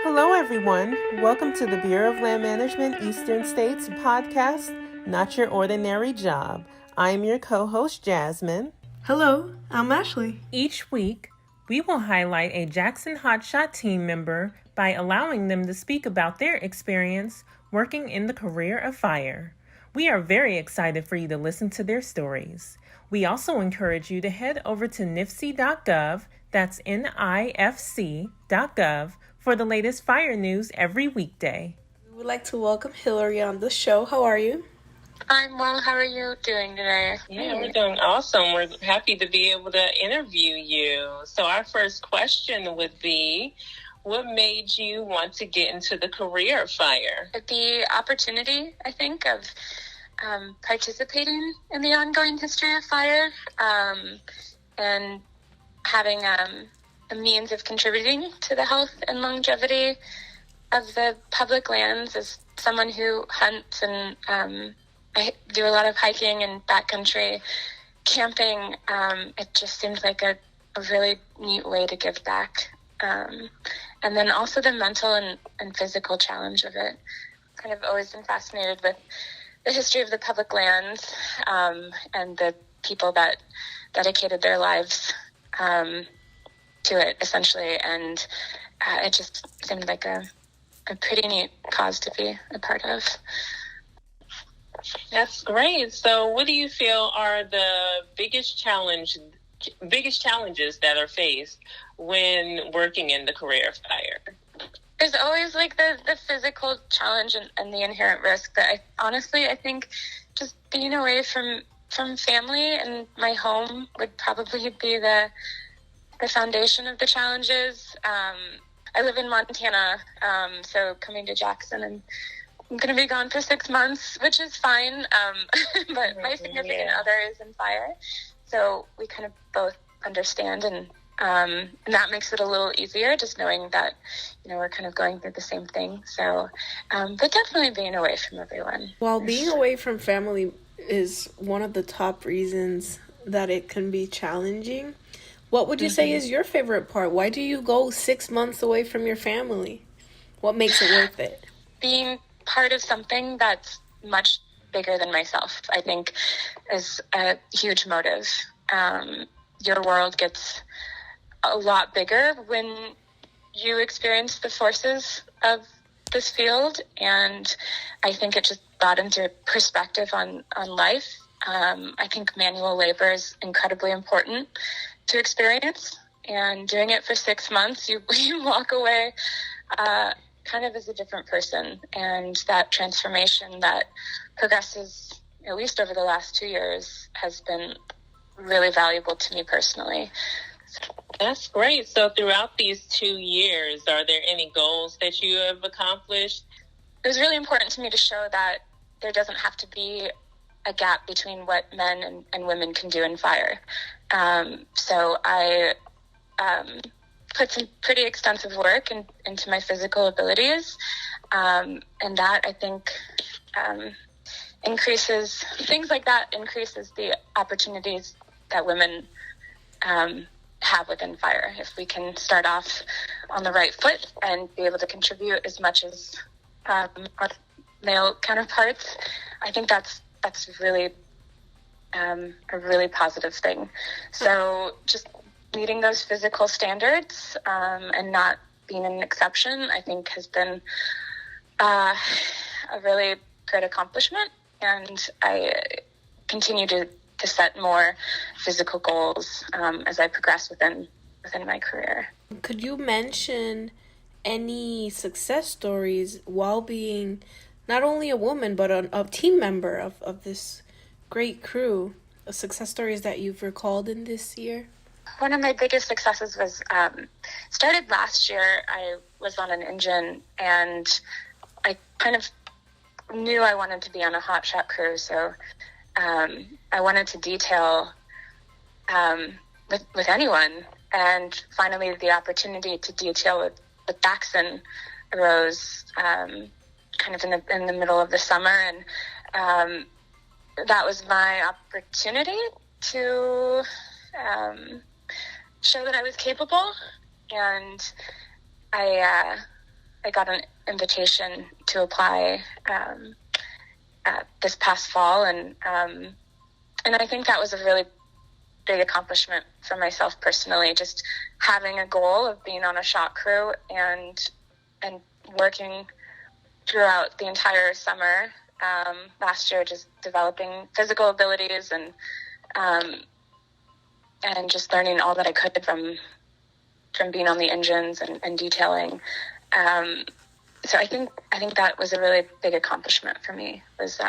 Hello, everyone. Welcome to the Bureau of Land Management Eastern States podcast, Not Your Ordinary Job. I'm your co-host, Jasmine. Hello, I'm Ashley. Each week, we will highlight a Jackson Hotshot team member by allowing them to speak about their experience working in the career of fire. We are very excited for you to listen to their stories. We also encourage you to head over to nifc.gov, that's NIFC.gov, for the latest fire news every weekday. We would like to welcome Hilary on the show. How are you? I'm well. How are you doing today? Yeah, we're doing awesome. We're happy to be able to interview you. So our first question would be, what made you want to get into the career of fire? The opportunity, I think, of participating in the ongoing history of fire and having a means of contributing to the health and longevity of the public lands. As someone who hunts and I do a lot of hiking and backcountry camping, it just seems like a really neat way to give back. And then also the mental and physical challenge of it. Kind of always been fascinated with the history of the public lands and the people that dedicated their lives to it, essentially. And it just seemed like a pretty neat cause to be a part of. That's great. So what do you feel are the biggest challenges that are faced when working in the career of fire? There's always like the physical challenge and the inherent risk that I think just being away from family and my home would probably be the foundation of the challenges. I live in Montana, so coming to Jackson, and I'm going to be gone for 6 months, which is fine, but my significant other is in fire, so we kind of both understand, and that makes it a little easier, just knowing that, we're kind of going through the same thing. So, but definitely being away from everyone. While being away from family is one of the top reasons that it can be challenging, what would you say is your favorite part? Why do you go 6 months away from your family? What makes it worth it? Being part of something that's much bigger than myself, I think, is a huge motive. Your world gets a lot bigger when you experience the forces of this field, and I think it just broadens your perspective on life. I think manual labor is incredibly important to experience, and doing it for 6 months, you walk away kind of as a different person, and that transformation that progresses, at least over the last 2 years, has been really valuable to me personally. That's great. So throughout these 2 years, are there any goals that you have accomplished? It was really important to me to show that there doesn't have to be a gap between what men and women can do in fire. So I put some pretty extensive work into my physical abilities, and that, I think, increases the opportunities that women have within fire. If we can start off on the right foot and be able to contribute as much as our male counterparts, I think that's really a really positive thing. So just meeting those physical standards and not being an exception, I think, has been a really great accomplishment, and I continue to set more physical goals as I progress within my career. Could you mention any success stories while being not only a woman but a team member of this great crew? Success stories that you've recalled in this year? One of my biggest successes was started last year. I was on an engine, and I kind of knew I wanted to be on a hotshot crew, so I wanted to detail with anyone, and finally the opportunity to detail with Jackson arose kind of in the middle of the summer, and that was my opportunity to show that I was capable, and I got an invitation to apply this past fall, and I think that was a really big accomplishment for myself personally, just having a goal of being on a shot crew and working throughout the entire summer last year, just developing physical abilities and just learning all that I could from being on the engines and detailing. So I think that was a really big accomplishment for me, was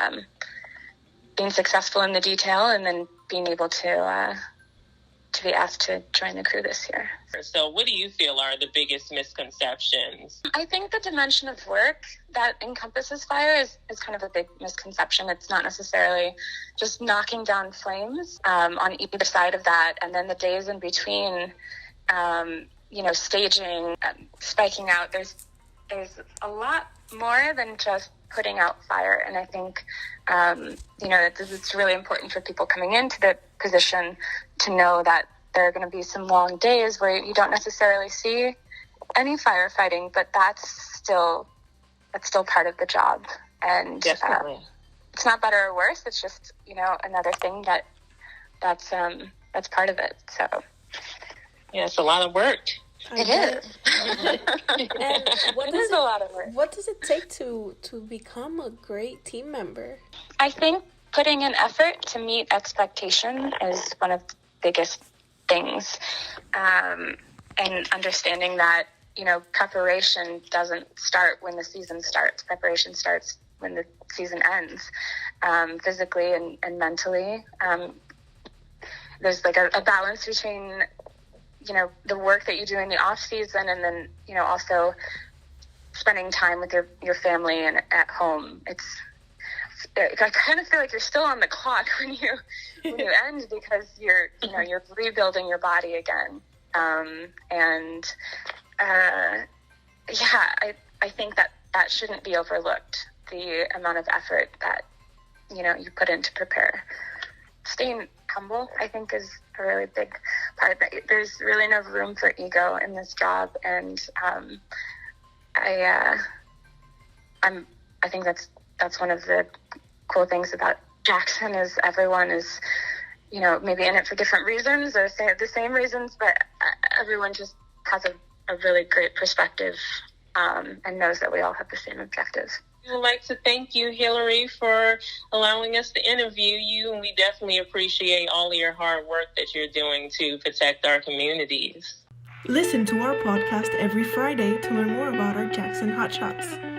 being successful in the detail and then being able to be asked to join the crew this year. So what do you feel are the biggest misconceptions? I think the dimension of work that encompasses fire is kind of a big misconception. It's not necessarily just knocking down flames on either side of that, and then the days in between, staging, spiking out. There's a lot more than just putting out fire, and I think it's really important for people coming into the position to know that there are going to be some long days where you don't necessarily see any firefighting, but that's still part of the job. And it's not better or worse. It's just another thing that's part of it. So yeah, it's a lot of work. It is. And It is a lot of work. What does it take to become a great team member? I think putting in effort to meet expectation is one of the biggest things, and understanding that preparation doesn't start when the season starts. Preparation starts when the season ends, physically and mentally. There's like a balance between the work that you do in the off season, and then also spending time with your family and at home. I kind of feel like you're still on the clock when you end, because you're rebuilding your body again. I think that shouldn't be overlooked. The amount of effort that you put in to prepare. Staying humble, I think, is a really big part. There's really no room for ego in this job, and I think that's one of the cool things about Jackson, is everyone is maybe in it for different reasons or the same reasons, but everyone just has a really great perspective and knows that we all have the same objectives. We would like to thank you, Hilary, for allowing us to interview you, and we definitely appreciate all of your hard work that you're doing to protect our communities. Listen to our podcast every Friday to learn more about our Jackson Hotshots.